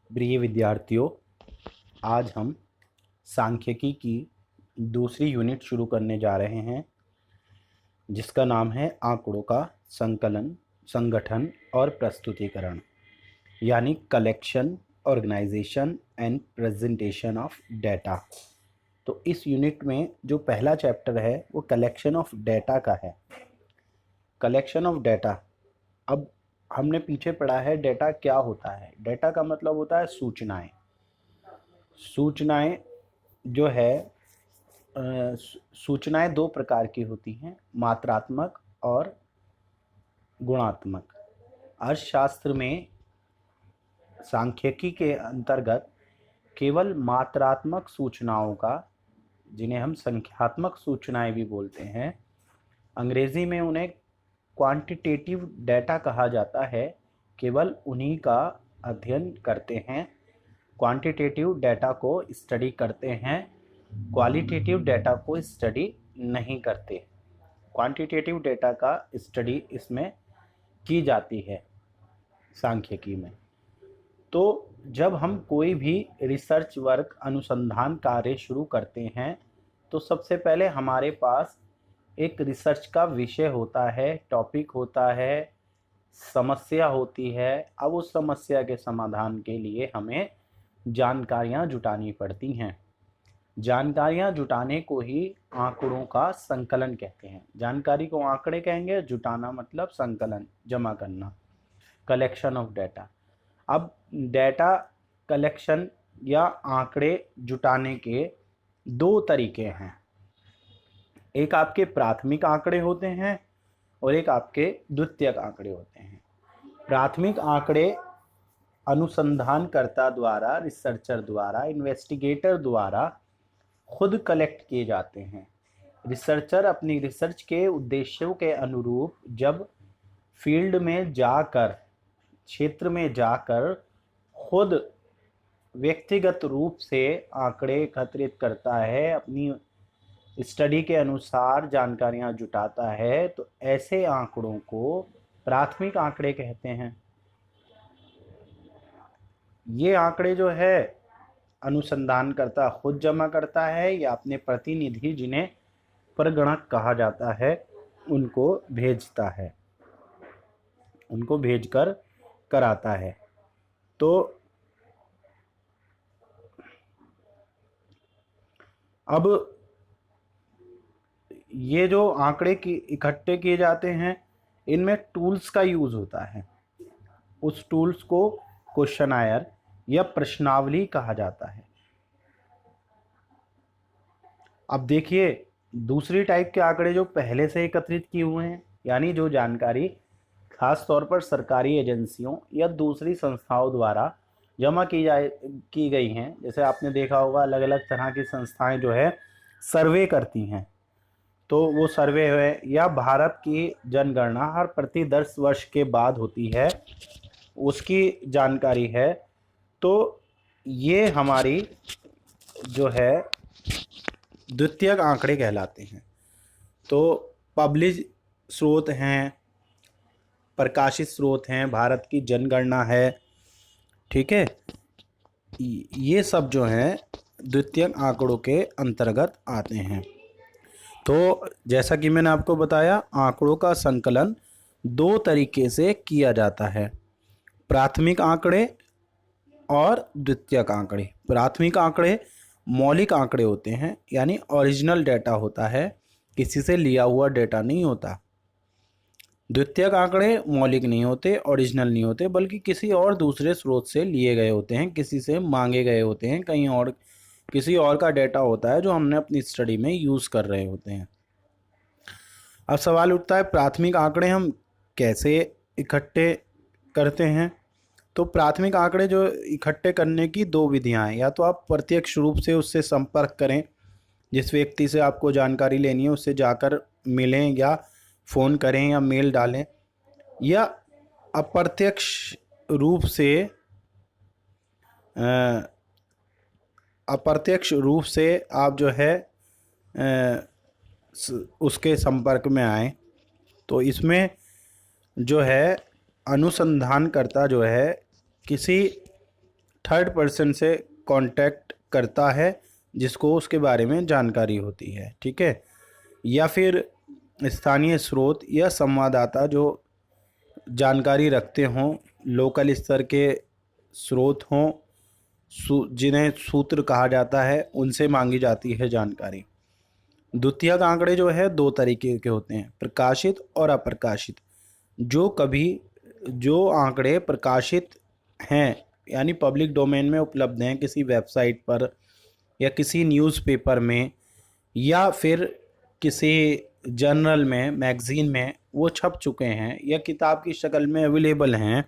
प्रिय विद्यार्थियों, आज हम सांख्यिकी की दूसरी यूनिट शुरू करने जा रहे हैं जिसका नाम है आंकड़ों का संकलन, संगठन और प्रस्तुतिकरण, यानी collection, organisation and presentation of data. तो इस यूनिट में जो पहला चैप्टर है वो कलेक्शन ऑफ डेटा का है। कलेक्शन ऑफ डेटा, अब हमने पीछे पढ़ा है डेटा क्या होता है। डेटा का मतलब होता है सूचनाएं। सूचनाएं जो है सूचनाएं दो प्रकार की होती हैं, मात्रात्मक और गुणात्मक। अर्थशास्त्र में सांख्यिकी के अंतर्गत केवल मात्रात्मक सूचनाओं का, जिन्हें हम संख्यात्मक सूचनाएं भी बोलते हैं, अंग्रेजी में उन्हें क्वांटिटेटिव डेटा कहा जाता है, केवल उन्हीं का अध्ययन करते हैं। क्वांटिटेटिव डेटा को स्टडी करते हैं, क्वालिटेटिव डेटा को स्टडी नहीं करते। क्वांटिटेटिव डेटा का स्टडी इसमें की जाती है सांख्यिकी में। तो जब हम कोई भी रिसर्च वर्क, अनुसंधान कार्य शुरू करते हैं तो सबसे पहले हमारे पास एक रिसर्च का विषय होता है, टॉपिक होता है, समस्या होती है। अब उस समस्या के समाधान के लिए हमें जानकारियां जुटानी पड़ती हैं। जानकारियां जुटाने को ही आंकड़ों का संकलन कहते हैं। जानकारी को आंकड़े कहेंगे, जुटाना मतलब संकलन, जमा करना, कलेक्शन ऑफ डेटा। अब डेटा कलेक्शन या आंकड़े जुटाने के दो तरीके हैं। एक आपके प्राथमिक आंकड़े होते हैं और एक आपके द्वितीयक आंकड़े होते हैं। प्राथमिक आंकड़े अनुसंधानकर्ता द्वारा, रिसर्चर द्वारा, इन्वेस्टिगेटर द्वारा खुद कलेक्ट किए जाते हैं। रिसर्चर अपनी रिसर्च के उद्देश्यों के अनुरूप जब फील्ड में जाकर, क्षेत्र में जाकर खुद व्यक्तिगत रूप से आंकड़े एकत्रित करता है, अपनी स्टडी के अनुसार जानकारियां जुटाता है, तो ऐसे आंकड़ों को प्राथमिक आंकड़े कहते हैं। ये आंकड़े जो है अनुसंधानकर्ता खुद जमा करता है या अपने प्रतिनिधि, जिन्हें प्रगणक कहा जाता है, उनको भेजता है, उनको भेजकर कराता है। तो अब ये जो आंकड़े की इकट्ठे किए जाते हैं, इनमें टूल्स का यूज होता है। उस टूल्स को क्वेश्चनायर या प्रश्नावली कहा जाता है। अब देखिए, दूसरी टाइप के आंकड़े जो पहले से एकत्रित किए हुए हैं, यानी जो जानकारी खास तौर पर सरकारी एजेंसियों या दूसरी संस्थाओं द्वारा जमा की गई हैं। जैसे आपने देखा होगा, अलग अलग तरह की संस्थाएं जो है सर्वे करती हैं, तो वो सर्वे है, या भारत की जनगणना हर प्रति 10 वर्ष के बाद होती है, उसकी जानकारी है। तो ये हमारी जो है द्वितीयक आंकड़े कहलाते हैं। तो पब्लिश स्रोत हैं, प्रकाशित स्रोत हैं, भारत की जनगणना है, ठीक है, ये सब जो हैं द्वितीयक आंकड़ों के अंतर्गत आते हैं। तो जैसा कि मैंने आपको बताया, आंकड़ों का संकलन दो तरीके से किया जाता है, प्राथमिक आंकड़े और द्वितीयक आंकड़े। प्राथमिक आंकड़े मौलिक आंकड़े होते हैं, यानी ओरिजिनल डेटा होता है, किसी से लिया हुआ डेटा नहीं होता। द्वितीयक आंकड़े मौलिक नहीं होते, ओरिजिनल नहीं होते, बल्कि किसी और दूसरे स्रोत से लिए गए होते हैं, किसी से मांगे गए होते हैं, कहीं और किसी और का डेटा होता है जो हमने अपनी स्टडी में यूज़ कर रहे होते हैं। अब सवाल उठता है, प्राथमिक आंकड़े हम कैसे इकट्ठे करते हैं? तो प्राथमिक आंकड़े जो इकट्ठे करने की दो विधियां हैं। या तो आप प्रत्यक्ष रूप से उससे संपर्क करें, जिस व्यक्ति से आपको जानकारी लेनी है उससे जाकर मिलें या फ़ोन करें या मेल डालें, या अप्रत्यक्ष रूप से आप जो है उसके संपर्क में आएँ। तो इसमें जो है अनुसंधानकर्ता जो है किसी थर्ड पर्सन से कांटेक्ट करता है जिसको उसके बारे में जानकारी होती है, ठीक है। या फिर स्थानीय स्रोत या संवाददाता जो जानकारी रखते हों, लोकल स्तर के स्रोत हों, जिन्हें सूत्र कहा जाता है, उनसे मांगी जाती है जानकारी। द्वितीयक आंकड़े जो है दो तरीके के होते हैं, प्रकाशित और अप्रकाशित। जो आंकड़े प्रकाशित हैं यानी पब्लिक डोमेन में उपलब्ध हैं किसी वेबसाइट पर या किसी न्यूज़पेपर में या फिर किसी जर्नल में, मैगज़ीन में वो छप चुके हैं या किताब की शक्ल में अवेलेबल हैं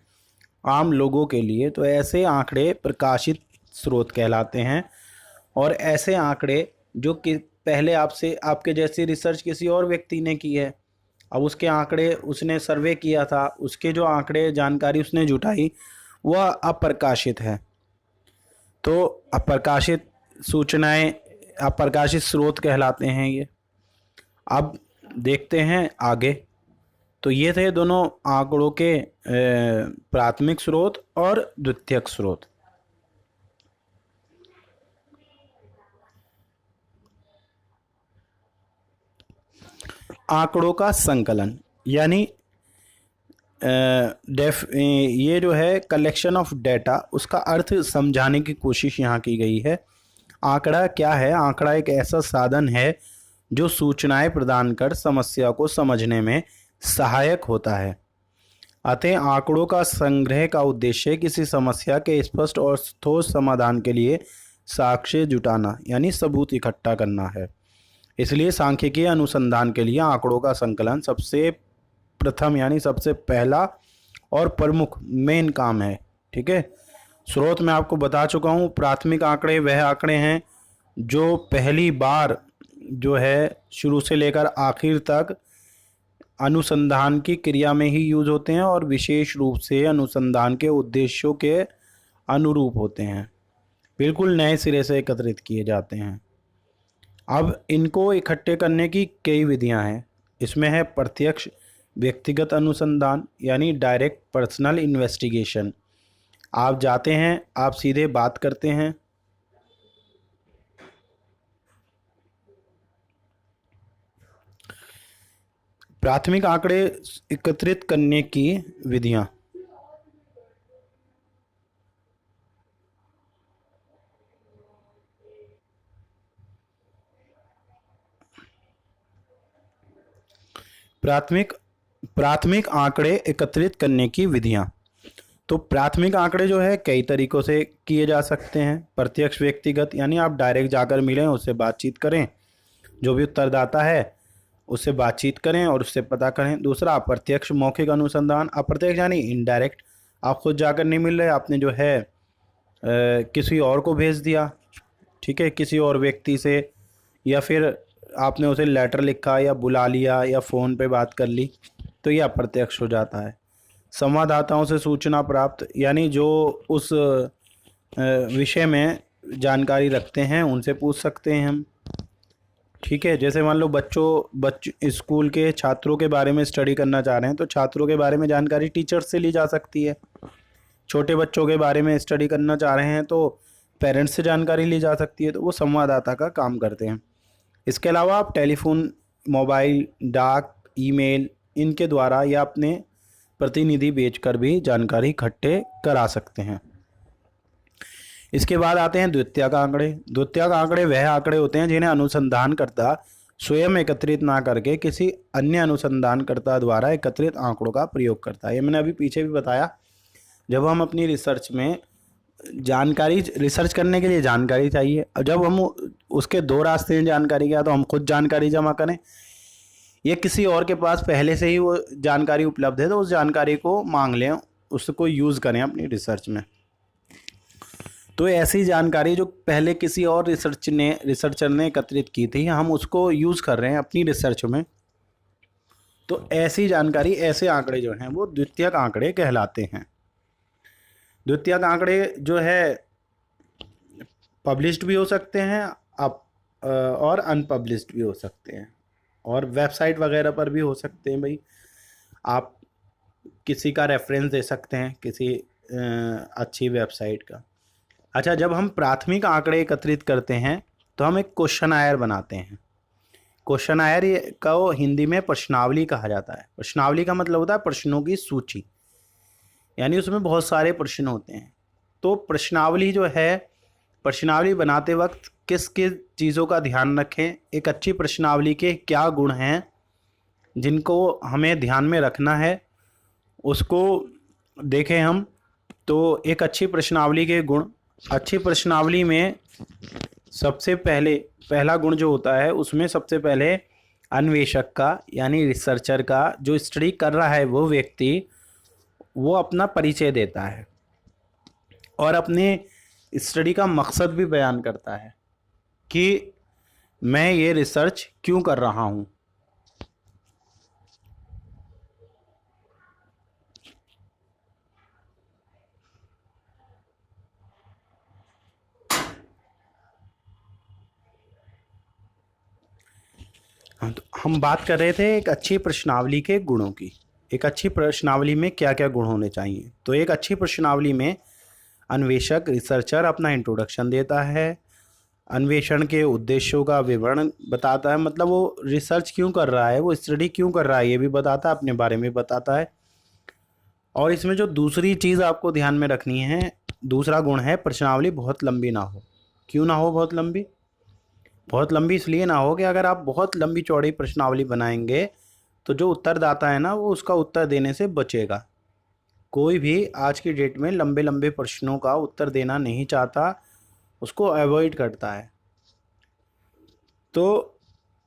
आम लोगों के लिए, तो ऐसे आंकड़े प्रकाशित स्रोत कहलाते हैं। और ऐसे आंकड़े जो कि पहले आपके जैसी रिसर्च किसी और व्यक्ति ने की है, अब उसके आंकड़े उसने सर्वे किया था, उसके जो आंकड़े जानकारी उसने जुटाई वह अप्रकाशित है। तो अप्रकाशित सूचनाएं, अप्रकाशित स्रोत कहलाते हैं ये। अब देखते हैं आगे। तो ये थे दोनों आंकड़ों के प्राथमिक स्रोत और द्वितीयक स्रोत। आंकड़ों का संकलन यानी ये जो है कलेक्शन ऑफ डेटा, उसका अर्थ समझाने की कोशिश यहाँ की गई है। आंकड़ा क्या है? आंकड़ा एक ऐसा साधन है जो सूचनाएं प्रदान कर समस्या को समझने में सहायक होता है। अतः आंकड़ों का संग्रह का उद्देश्य किसी समस्या के स्पष्ट और ठोस समाधान के लिए साक्ष्य जुटाना यानी सबूत इकट्ठा करना है। इसलिए सांख्यिकीय अनुसंधान के लिए आंकड़ों का संकलन सबसे प्रथम यानी सबसे पहला और प्रमुख मेन काम है, ठीक है। स्रोत मैं आपको बता चुका हूँ। प्राथमिक आंकड़े वह आंकड़े हैं जो पहली बार जो है शुरू से लेकर आखिर तक अनुसंधान की क्रिया में ही यूज होते हैं और विशेष रूप से अनुसंधान के उद्देश्यों के अनुरूप होते हैं, बिल्कुल नए सिरे से एकत्रित किए जाते हैं। अब इनको इकट्ठे करने की कई विधियां हैं। इसमें है प्रत्यक्ष व्यक्तिगत अनुसंधान यानी डायरेक्ट पर्सनल इन्वेस्टिगेशन। आप जाते हैं, आप सीधे बात करते हैं। प्राथमिक आंकड़े एकत्रित करने की विधियां। प्राथमिक आंकड़े एकत्रित करने की विधियां। तो प्राथमिक आंकड़े जो है कई तरीकों से किए जा सकते हैं। प्रत्यक्ष व्यक्तिगत यानी आप डायरेक्ट जाकर मिलें, उससे बातचीत करें, जो भी उत्तरदाता है उससे बातचीत करें और उससे पता करें। दूसरा अप्रत्यक्ष मौखिक अनुसंधान। अप्रत्यक्ष यानी इनडायरेक्ट, आप खुद जाकर नहीं मिल रहे, आपने जो है किसी और को भेज दिया, ठीक है, किसी और व्यक्ति से, या फिर आपने उसे लेटर लिखा या बुला लिया या फ़ोन पे बात कर ली, तो ये अप्रत्यक्ष हो जाता है। संवाददाताओं से सूचना प्राप्त यानी जो उस विषय में जानकारी रखते हैं उनसे पूछ सकते हैं हम, ठीक है। जैसे मान लो स्कूल के छात्रों के बारे में स्टडी करना चाह रहे हैं तो छात्रों के बारे में जानकारी टीचर से ली जा सकती है। छोटे बच्चों के बारे में स्टडी करना चाह रहे हैं तो पेरेंट्स से जानकारी ली जा सकती है। तो वो संवाददाता का काम करते हैं। इसके अलावा आप टेलीफोन, मोबाइल, डाक, ईमेल, इनके द्वारा या अपने प्रतिनिधि भेजकर भी जानकारी इकट्ठे करा सकते हैं। इसके बाद आते हैं द्वितीयक आंकड़े। द्वितीयक आंकड़े वह आंकड़े होते हैं जिन्हें अनुसंधानकर्ता स्वयं एकत्रित ना करके किसी अन्य अनुसंधानकर्ता द्वारा एकत्रित आंकड़ों का प्रयोग करता है। ये मैंने अभी पीछे भी बताया, जब हम अपनी रिसर्च में रिसर्च करने के लिए जानकारी चाहिए, और जब हम उसके दो रास्ते हैं जानकारी का, तो हम खुद जानकारी जमा करें या किसी और के पास पहले से ही वो जानकारी उपलब्ध है तो उस जानकारी को मांग लें, उसको यूज़ करें अपनी रिसर्च में। तो ऐसी जानकारी जो पहले किसी और रिसर्चर ने एकत्रित की थी, हम उसको यूज़ कर रहे हैं अपनी रिसर्च में, तो ऐसी जानकारी, ऐसे आंकड़े जो हैं वो द्वितीयक आंकड़े कहलाते हैं। द्वितीयक आंकड़े जो है पब्लिश्ड भी हो सकते हैं और अनपब्लिश्ड भी हो सकते हैं, और वेबसाइट वगैरह पर भी हो सकते हैं। भाई आप किसी का रेफरेंस दे सकते हैं, किसी अच्छी वेबसाइट का। अच्छा, जब हम प्राथमिक आंकड़े एकत्रित करते हैं तो हम एक क्वेश्चनायर बनाते हैं। क्वेश्चनायर को हिंदी में प्रश्नावली कहा जाता है। प्रश्नावली का मतलब होता है प्रश्नों की सूची, यानी उसमें बहुत सारे प्रश्न होते हैं। तो प्रश्नावली जो है, प्रश्नावली बनाते वक्त किस किस चीज़ों का ध्यान रखें, एक अच्छी प्रश्नावली के क्या गुण हैं जिनको हमें ध्यान में रखना है, उसको देखें हम। तो एक अच्छी प्रश्नावली के गुण, अच्छी प्रश्नावली में सबसे पहला गुण जो होता है उसमें सबसे पहले अन्वेषक का यानी रिसर्चर का, जो स्टडी कर रहा है वो व्यक्ति, वो अपना परिचय देता है और अपने स्टडी का मकसद भी बयान करता है कि मैं ये रिसर्च क्यों कर रहा हूँ। हाँ, तो हम बात कर रहे थे एक अच्छी प्रश्नावली के गुणों की। एक अच्छी प्रश्नावली में क्या क्या गुण होने चाहिए। तो एक अच्छी प्रश्नावली में अन्वेषक रिसर्चर अपना इंट्रोडक्शन देता है, अन्वेषण के उद्देश्यों का विवरण बताता है, मतलब वो रिसर्च क्यों कर रहा है, वो स्टडी क्यों कर रहा है ये भी बताता है, अपने बारे में बताता है। और इसमें जो दूसरी चीज़ आपको ध्यान में रखनी है, दूसरा गुण है प्रश्नावली बहुत लंबी ना हो। क्यों ना हो बहुत लंबी? बहुत लंबी इसलिए ना हो कि अगर आप बहुत लंबी चौड़ी प्रश्नावली बनाएंगे तो जो उत्तरदाता है ना, वो उसका उत्तर देने से बचेगा। कोई भी आज की डेट में लंबे लंबे प्रश्नों का उत्तर देना नहीं चाहता, उसको अवॉइड करता है, तो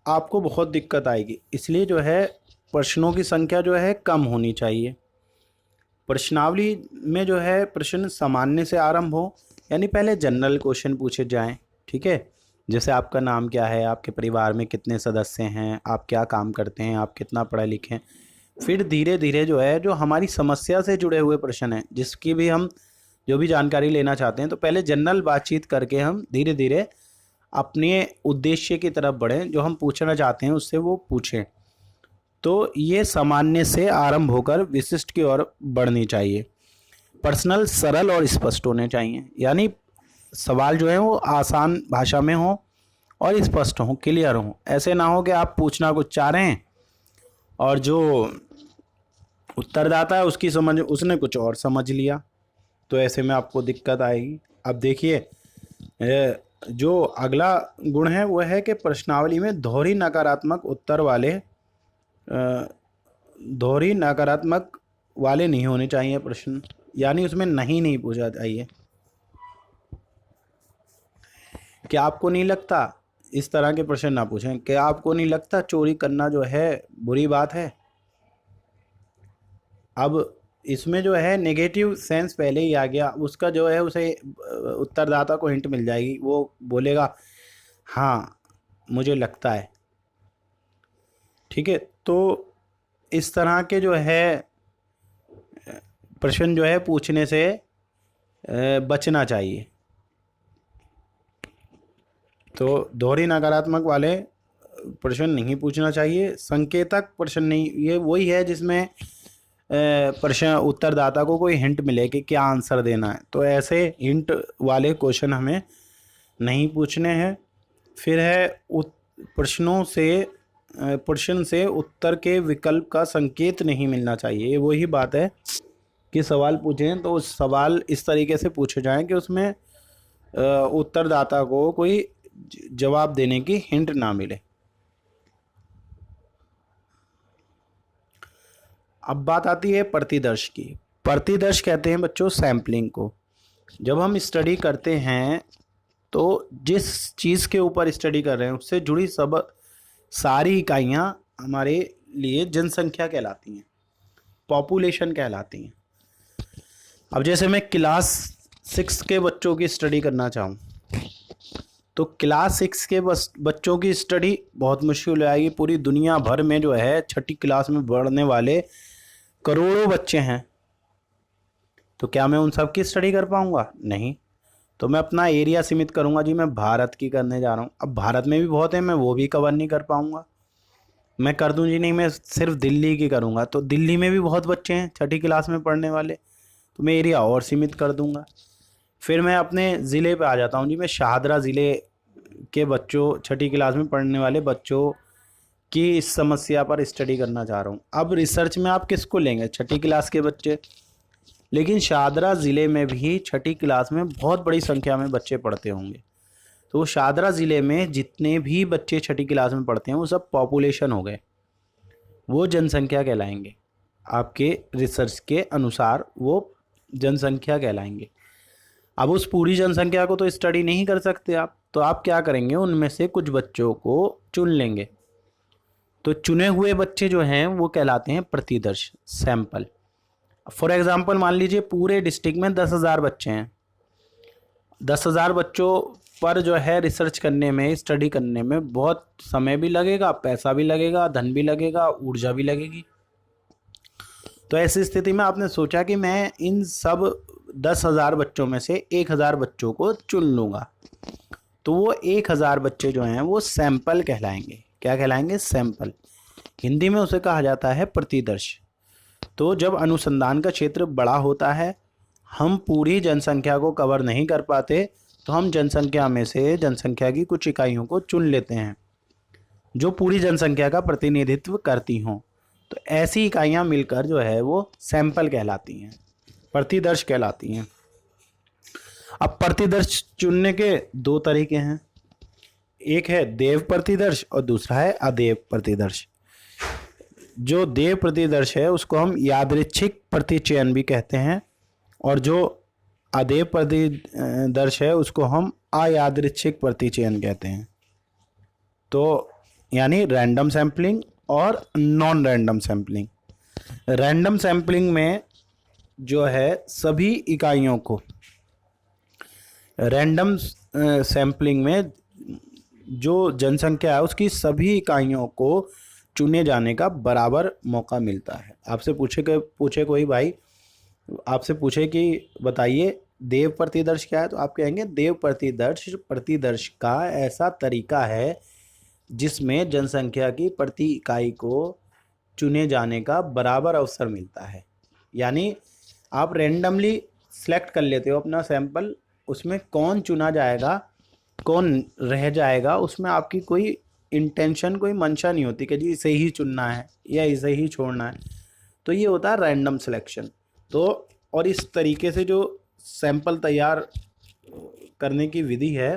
आपको बहुत दिक्कत आएगी। इसलिए जो है प्रश्नों की संख्या जो है कम होनी चाहिए। प्रश्नावली में जो है प्रश्न सामान्य से आरंभ हो, यानी पहले जनरल क्वेश्चन पूछे जाएं, ठीक है। जैसे आपका नाम क्या है, आपके परिवार में कितने सदस्य हैं, आप क्या काम करते हैं, आप कितना पढ़े लिखे हैं। फिर धीरे धीरे जो है जो हमारी समस्या से जुड़े हुए प्रश्न हैं, जिसकी भी हम जो भी जानकारी लेना चाहते हैं, तो पहले जनरल बातचीत करके हम धीरे धीरे अपने उद्देश्य की तरफ बढ़ें, जो हम पूछना चाहते हैं उससे वो पूछें। तो ये सामान्य से आरंभ होकर विशिष्ट की ओर बढ़नी चाहिए। पर्सनल सरल और स्पष्ट होने चाहिए, यानी सवाल जो है वो आसान भाषा में हो और स्पष्ट हो, क्लियर हो। ऐसे ना हो कि आप पूछना कुछ चाह रहे हैं और जो उत्तरदाता है उसकी समझ उसने कुछ और समझ लिया, तो ऐसे में आपको दिक्कत आएगी। अब देखिए, जो अगला गुण है वो है कि प्रश्नावली में दोहरी नकारात्मक उत्तर वाले दोहरी नकारात्मक वाले नहीं होने चाहिए प्रश्न, यानी उसमें नहीं पूछा चाहिए। क्या आपको नहीं लगता, इस तरह के प्रश्न ना पूछें। क्या आपको नहीं लगता चोरी करना जो है बुरी बात है? अब इसमें जो है नेगेटिव सेंस पहले ही आ गया, उसका जो है उसे उत्तरदाता को हिंट मिल जाएगी, वो बोलेगा हाँ मुझे लगता है, ठीक है। तो इस तरह के जो है प्रश्न जो है पूछने से बचना चाहिए। तो दोहरी नकारात्मक वाले प्रश्न नहीं पूछना चाहिए। संकेतक प्रश्न नहीं, ये वही है जिसमें प्रश्न उत्तरदाता को कोई हिंट मिले कि क्या आंसर देना है, तो ऐसे हिंट वाले क्वेश्चन हमें नहीं पूछने हैं। फिर है प्रश्न से उत्तर के विकल्प का संकेत नहीं मिलना चाहिए। ये वही बात है कि सवाल पूछें तो उस सवाल इस तरीके से पूछे जाएं कि उसमें उत्तरदाता को कोई जवाब देने की हिंट ना मिले। अब बात आती है प्रतिदर्श की। प्रतिदर्श कहते हैं बच्चों सैम्पलिंग को। जब हम स्टडी करते हैं तो जिस चीज़ के ऊपर स्टडी कर रहे हैं उससे जुड़ी सारी इकाइयाँ हमारे लिए जनसंख्या कहलाती हैं, पॉपुलेशन कहलाती हैं। अब जैसे मैं क्लास 6 के बच्चों की स्टडी करना चाहूँ तो क्लास 6 के बच्चों की स्टडी बहुत मुश्किल हो जाएगी। पूरी दुनिया भर में जो है 6ठी क्लास में पढ़ने वाले करोड़ों बच्चे हैं, तो क्या मैं उन सब की स्टडी कर पाऊँगा? नहीं। तो मैं अपना एरिया सीमित करूँगा, जी मैं भारत की करने जा रहा हूँ। अब भारत में भी बहुत है, मैं वो भी कवर नहीं कर पाऊँगा। मैं कर दूँ जी नहीं, मैं सिर्फ दिल्ली की करूँगा, तो दिल्ली में भी बहुत बच्चे हैं 6ठी क्लास में पढ़ने वाले, तो मैं एरिया और सीमित कर दूँगा। फिर मैं अपने ज़िले पे आ जाता हूँ जी। मैं शाहदरा ज़िले के बच्चों, छठी क्लास में पढ़ने वाले बच्चों की इस समस्या पर स्टडी करना चाह रहा हूँ। अब रिसर्च में आप किसको लेंगे? छठी क्लास के बच्चे। लेकिन शाहदरा ज़िले में भी छठी क्लास में बहुत बड़ी संख्या में बच्चे पढ़ते होंगे। तो शाहदरा ज़िले में जितने भी बच्चे छठी क्लास में पढ़ते हैं वो सब पॉपुलेशन हो गए, वो जनसंख्या कहलाएंगे। आपके रिसर्च के अनुसार वो जनसंख्या कहलाएंगे। अब उस पूरी जनसंख्या को तो स्टडी नहीं कर सकते आप, तो आप क्या करेंगे, उनमें से कुछ बच्चों को चुन लेंगे। तो चुने हुए बच्चे जो हैं वो कहलाते हैं प्रतिदर्श, सैंपल। फॉर एग्जाम्पल मान लीजिए पूरे डिस्ट्रिक्ट में 10,000 बच्चे हैं। 10,000 बच्चों पर जो है रिसर्च करने में, स्टडी करने में बहुत समय भी लगेगा, पैसा भी लगेगा, धन भी लगेगा, ऊर्जा भी लगेगी। तो ऐसी स्थिति में आपने सोचा कि मैं इन सब 10,000 बच्चों में से 1,000 बच्चों को चुन लूँगा। तो वो 1,000 बच्चे जो हैं वो सैंपल कहलाएंगे। क्या कहलाएंगे? सैंपल। हिंदी में उसे कहा जाता है प्रतिदर्श। तो जब अनुसंधान का क्षेत्र बड़ा होता है, हम पूरी जनसंख्या को कवर नहीं कर पाते, तो हम जनसंख्या में से जनसंख्या की कुछ इकाइयों को चुन लेते हैं जो पूरी जनसंख्या का प्रतिनिधित्व करती हों। तो ऐसी इकाइयां मिलकर जो है वो सैंपल कहलाती हैं, प्रतिदर्श कहलाती हैं। अब प्रतिदर्श चुनने के दो तरीके हैं, एक है देव प्रतिदर्श और दूसरा है अदेव प्रतिदर्श। जो देव प्रतिदर्श है उसको हम यादृच्छिक प्रतिचयन भी कहते हैं, और जो अदेव प्रतिदर्श है उसको हम अयादृच्छिक प्रतिचयन कहते हैं। तो यानी रैंडम सैम्पलिंग और non random sampling. Random sampling में जो है सभी इकाइयों को, रैंडम सैम्पलिंग में जो जनसंख्या है उसकी सभी इकाइयों को चुने जाने का बराबर मौका मिलता है। आपसे पूछे कोई भाई, आपसे पूछे कि बताइए देव प्रतिदर्श क्या है, तो आप कहेंगे देव प्रतिदर्श का ऐसा तरीका है जिसमें जनसंख्या की प्रति इकाई को चुने जाने का बराबर अवसर मिलता है। यानी आप रैंडमली सेलेक्ट कर लेते हो अपना सैंपल, उसमें कौन चुना जाएगा कौन रह जाएगा उसमें आपकी कोई इंटेंशन, कोई मंशा नहीं होती कि जी इसे ही चुनना है या इसे ही छोड़ना है। तो ये होता है रैंडम सिलेक्शन। तो और इस तरीके से जो सैंपल तैयार करने की विधि है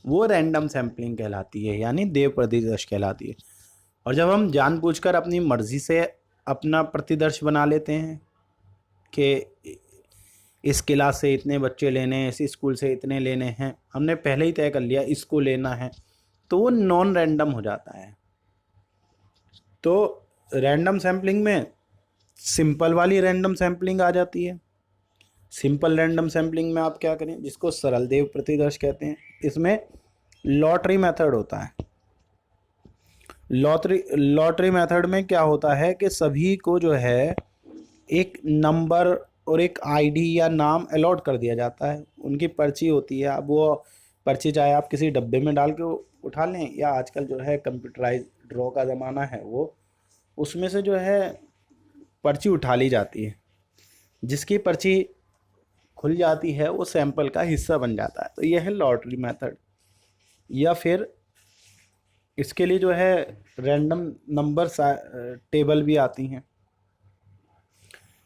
वो रैंडम सैम्पलिंग कहलाती है, यानी देव प्रतिदर्श कहलाती है। और जब हम जानबूझकर अपनी मर्जी से अपना प्रतिदर्श बना लेते हैं कि इस क्लास से इतने बच्चे लेने हैं, इस स्कूल से इतने लेने हैं, हमने पहले ही तय कर लिया इसको लेना है, तो वो नॉन रैंडम हो जाता है। तो रैंडम सैम्पलिंग में सिंपल वाली रैंडम सैम्पलिंग आ जाती है। सिंपल रैंडम सैम्पलिंग में आप क्या करें, जिसको सरल देव प्रतिदर्श कहते हैं, इसमें लॉटरी मेथड होता है। लॉटरी मेथड में क्या होता है कि सभी को जो है एक नंबर और एक आईडी या नाम अलॉट कर दिया जाता है। उनकी पर्ची होती है। अब वो पर्ची चाहे आप किसी डब्बे में डाल के उठा लें, या आजकल जो है कंप्यूटराइज ड्रॉ का ज़माना है, वो उसमें से जो है पर्ची उठा ली जाती है। जिसकी पर्ची खुल जाती है वो सैंपल का हिस्सा बन जाता है। तो यह है लॉटरी मेथड। या फिर इसके लिए जो है रैंडम नंबर टेबल भी आती हैं।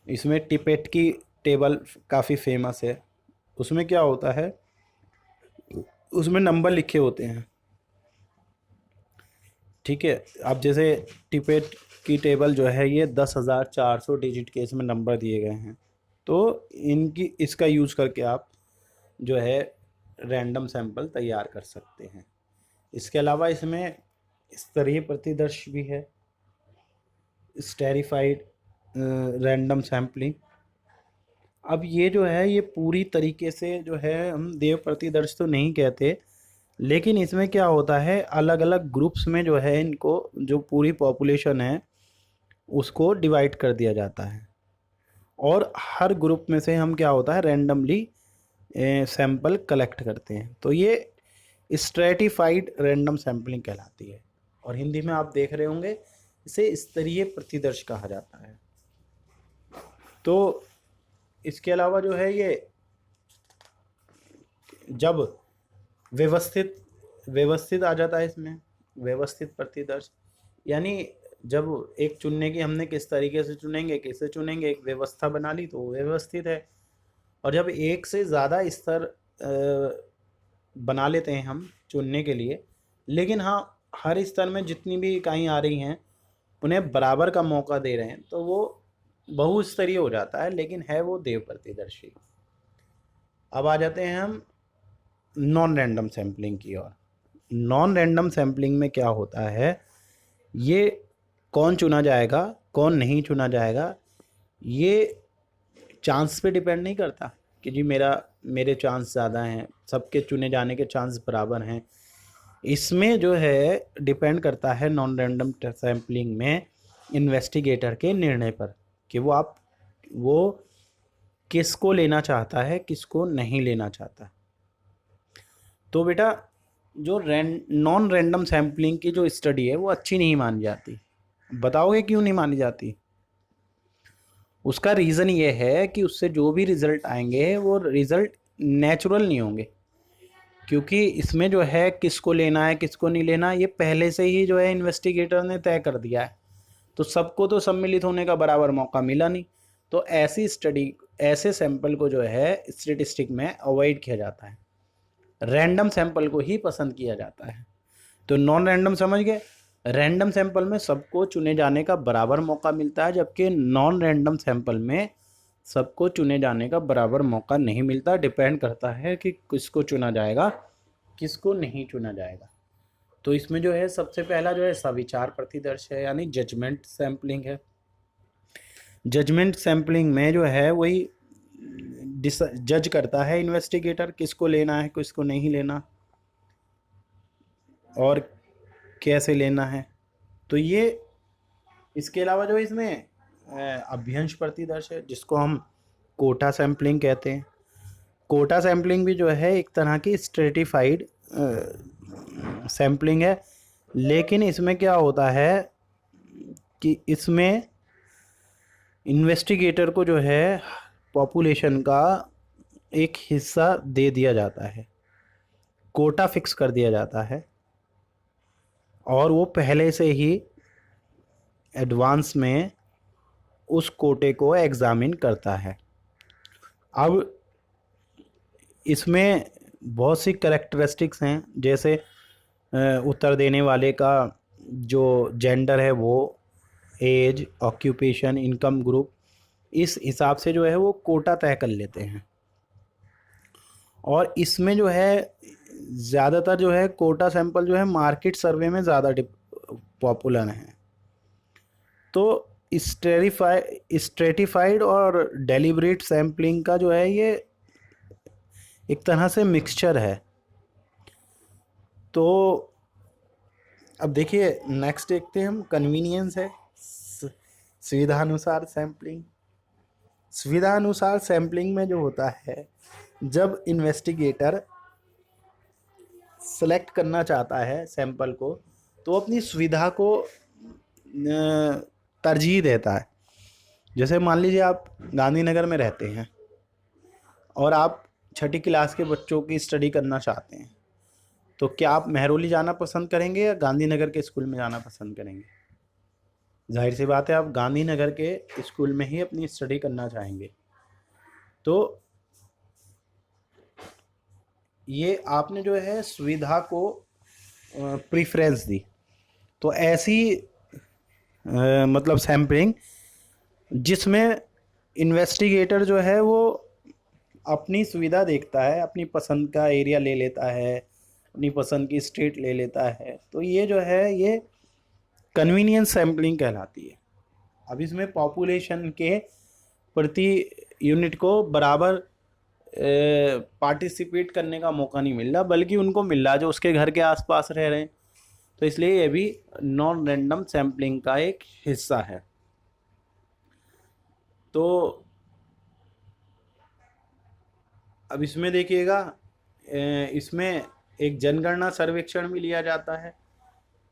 इसमें टिपेट की टेबल काफ़ी फेमस है। उसमें क्या होता है, उसमें नंबर लिखे होते हैं। ठीक है, अब जैसे टिपेट की टेबल जो है ये 10,400 डिजिट के इसमें नंबर दिए गए हैं। तो इसका यूज़ करके आप जो है रैंडम सैंपल तैयार कर सकते हैं। इसके अलावा इसमें स्तरीय प्रतिदर्श भी है, स्टेरिफाइड रैंडम सैम्पलिंग। अब ये जो है ये पूरी तरीके से जो है हम देव प्रतिदर्श तो नहीं कहते, लेकिन इसमें क्या होता है अलग अलग ग्रुप्स में जो है इनको, जो पूरी पॉपुलेशन है उसको डिवाइड कर दिया जाता है, और हर ग्रुप में से हम क्या होता है रैंडमली सैंपल कलेक्ट करते हैं। तो ये स्ट्रेटिफाइड रैंडम सैम्पलिंग कहलाती है, और हिंदी में आप देख रहे होंगे इसे स्तरीय प्रतिदर्श कहा जाता है। तो इसके अलावा जो है ये जब व्यवस्थित व्यवस्थित आ जाता है इसमें, व्यवस्थित प्रतिदर्श, यानी जब एक चुनने की हमने किस तरीके से चुनेंगे, कैसे चुनेंगे, एक व्यवस्था बना ली तो वो व्यवस्थित है। और जब एक से ज़्यादा स्तर बना लेते हैं हम चुनने के लिए, लेकिन हाँ हर स्तर में जितनी भी इकाई आ रही हैं उन्हें बराबर का मौका दे रहे हैं, तो वो बहुस्तरीय हो जाता है, लेकिन है वो देव प्रतिदर्शी। अब आ जाते हैं हम नॉन रैंडम सैम्पलिंग की ओर। नॉन रैंडम सैम्पलिंग में क्या होता है, ये कौन चुना जाएगा कौन नहीं चुना जाएगा, ये चांस पे डिपेंड नहीं करता कि जी मेरे चांस ज़्यादा हैं, सबके चुने जाने के चांस बराबर हैं। इसमें जो है डिपेंड करता है नॉन रैंडम सैम्पलिंग में इन्वेस्टिगेटर के निर्णय पर कि वो किसको लेना चाहता है, किसको नहीं लेना चाहता। तो बेटा जो नॉन रैंडम सैम्पलिंग की जो स्टडी है वो अच्छी नहीं मानी जाती। बताओगे क्यों नहीं मानी जाती? उसका रीज़न ये है कि उससे जो भी रिज़ल्ट आएंगे वो रिज़ल्ट नेचुरल नहीं होंगे, क्योंकि इसमें जो है किसको लेना है किसको नहीं लेना ये पहले से ही जो है इन्वेस्टिगेटर ने तय कर दिया है, तो सबको तो सम्मिलित होने का बराबर मौका मिला नहीं। तो ऐसी स्टडी, ऐसे सैंपल को जो है स्टेटिस्टिक में अवॉइड किया जाता है, रैंडम सैंपल को ही पसंद किया जाता है। तो नॉन रैंडम समझ गए, रैंडम सैंपल में सबको चुने जाने का बराबर मौका मिलता है, जबकि नॉन रैंडम सैंपल में सबको चुने जाने का बराबर मौका नहीं मिलता। डिपेंड करता है कि किसको चुना जाएगा किसको नहीं चुना जाएगा। तो इसमें जो है सबसे पहला जो है सविचार प्रतिदर्श है, यानी जजमेंट सैम्पलिंग है। जजमेंट सैम्पलिंग में जो है वही जज करता है इन्वेस्टिगेटर किसको लेना है किसको नहीं लेना और कैसे लेना है। तो ये इसके अलावा जो इसमें अभ्यंश प्रतिदर्श है, जिसको हम कोटा सैम्पलिंग कहते हैं। कोटा सैम्पलिंग भी जो है एक तरह की स्ट्रेटिफाइड सैम्पलिंग है, लेकिन इसमें क्या होता है कि इसमें इन्वेस्टिगेटर को जो है पॉपुलेशन का एक हिस्सा दे दिया जाता है, कोटा फिक्स कर दिया जाता है, और वो पहले से ही एडवांस में उस कोटे को एग्ज़ामिन करता है। अब इसमें बहुत सी कैरेक्टरिस्टिक्स हैं, जैसे उत्तर देने वाले का जो जेंडर है वो, एज, ऑक्यूपेशन, इनकम ग्रुप, इस हिसाब से जो है वो कोटा तय कर लेते हैं। और इसमें जो है ज़्यादातर जो है कोटा सैंपल जो है मार्केट सर्वे में ज़्यादा पॉपुलर हैं। तो स्ट्रेटिफाइड और डेलिब्रेट सैम्पलिंग का जो है ये एक तरह से मिक्सचर है। तो अब देखिए नेक्स्ट देखते हैं हम, कन्वीनियंस है, सुविधानुसार सैम्पलिंग। सुविधानुसार सैम्पलिंग में जो होता है, जब इन्वेस्टिगेटर सेलेक्ट करना चाहता है सैंपल को तो अपनी सुविधा को तरजीह देता है। जैसे मान लीजिए आप गांधीनगर में रहते हैं और आप छठी क्लास के बच्चों की स्टडी करना चाहते हैं, तो क्या आप मेहरौली जाना पसंद करेंगे या गांधीनगर के स्कूल में जाना पसंद करेंगे? जाहिर सी बात है आप गांधीनगर के स्कूल में ही अपनी स्टडी करना चाहेंगे। तो ये आपने जो है सुविधा को प्रीफरेंस दी। तो ऐसी मतलब सैम्पलिंग जिसमें इन्वेस्टिगेटर जो है वो अपनी सुविधा देखता है, अपनी पसंद का एरिया ले लेता है, अपनी पसंद की स्टेट ले लेता है, तो ये जो है ये कन्वीनियंस सैम्पलिंग कहलाती है। अब इसमें पॉपुलेशन के प्रति यूनिट को बराबर पार्टिसिपेट करने का मौका नहीं मिल रहा, बल्कि उनको मिल रहा जो उसके घर के आसपास रह रहे हैं। तो इसलिए ये भी नॉन रैंडम सैम्पलिंग का एक हिस्सा है। तो अब इसमें देखिएगा, इसमें एक जनगणना सर्वेक्षण भी लिया जाता है,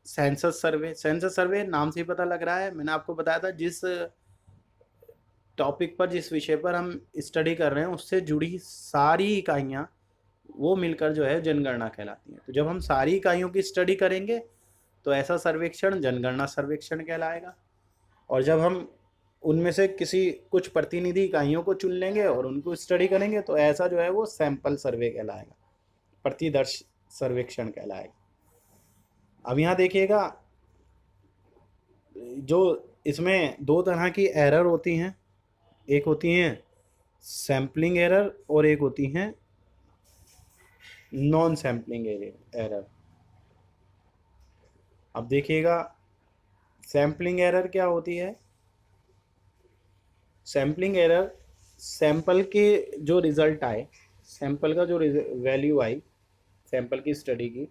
सेंसस सर्वे। सेंसस सर्वे नाम से ही पता लग रहा है, मैंने आपको बताया था जिस टॉपिक पर, जिस विषय पर हम स्टडी कर रहे हैं उससे जुड़ी सारी इकाइयाँ वो मिलकर जो है जनगणना कहलाती है। तो जब हम सारी इकाइयों की स्टडी करेंगे तो ऐसा सर्वेक्षण जनगणना सर्वेक्षण कहलाएगा। और जब हम उनमें से किसी कुछ प्रतिनिधि इकाइयों को चुन लेंगे और उनको स्टडी करेंगे तो ऐसा जो है वो सैंपल सर्वे कहलाएगा, प्रतिदर्श सर्वेक्षण कहलाएगा। अब यहाँ देखिएगा, जो इसमें दो तरह की एरर होती हैं, एक होती हैं सैम्पलिंग एरर और एक होती हैं नॉन सैम्पलिंग एरर। अब देखिएगा सैम्पलिंग एरर क्या होती है। सैम्पलिंग एरर सैंपल के जो रिज़ल्ट आए, सैंपल का जो वैल्यू आई सैंपल की स्टडी की,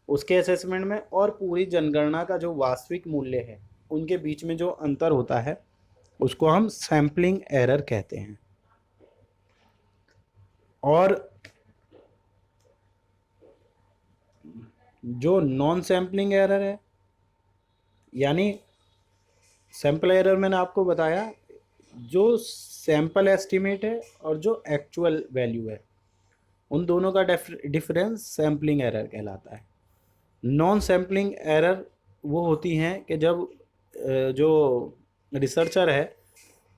उसके असेसमेंट में और पूरी जनगणना का जो वास्तविक मूल्य है उनके बीच में जो अंतर होता है उसको हम सैम्पलिंग एरर कहते हैं। और जो नॉन सैम्पलिंग एरर है, यानी सैंपल एरर मैंने आपको बताया जो सैंपल एस्टीमेट है और जो एक्चुअल वैल्यू है उन दोनों का डिफरेंस सैम्पलिंग एरर कहलाता है। नॉन सैम्पलिंग एरर वो होती हैं कि जब जो रिसर्चर है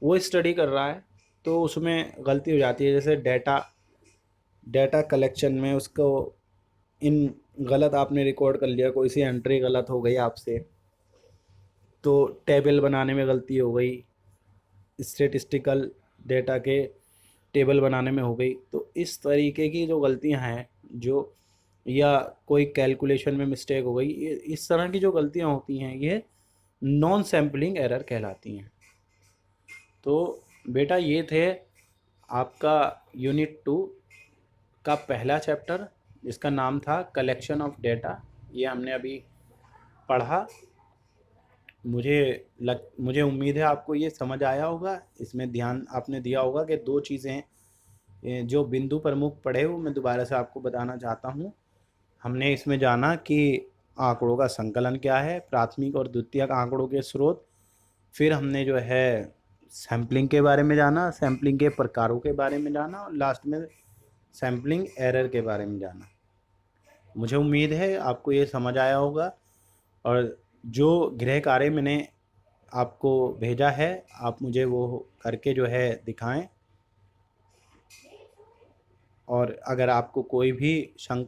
वो स्टडी कर रहा है तो उसमें गलती हो जाती है, जैसे डेटा कलेक्शन में उसको इन गलत आपने रिकॉर्ड कर लिया, कोई सी एंट्री गलत हो गई आपसे, तो टेबल बनाने में गलती हो गई, स्टेटिस्टिकल डेटा के टेबल बनाने में हो गई, तो इस तरीके की जो गलतियां हैं जो, या कोई कैलकुलेशन में मिस्टेक हो गई, इस तरह की जो गलतियां होती हैं ये नॉन सैम्पलिंग एरर कहलाती हैं। तो बेटा ये थे आपका यूनिट 2 का पहला चैप्टर जिसका नाम था कलेक्शन ऑफ डेटा। ये हमने अभी पढ़ा। मुझे उम्मीद है आपको ये समझ आया होगा। इसमें ध्यान आपने दिया होगा कि दो चीज़ें जो बिंदु प्रमुख पढ़े वो मैं दोबारा से आपको बताना चाहता हूँ। हमने इसमें जाना कि आंकड़ों का संकलन क्या है, प्राथमिक और द्वितीयक आंकड़ों के स्रोत, फिर हमने जो है सैम्पलिंग के बारे में जाना, सैम्पलिंग के प्रकारों के बारे में जाना, और लास्ट में सैम्पलिंग एरर के बारे में जाना। मुझे उम्मीद है आपको ये समझ आया होगा। और जो गृह कार्य मैंने आपको भेजा है आप मुझे वो करके जो है दिखाएं। और अगर आपको कोई भी शंका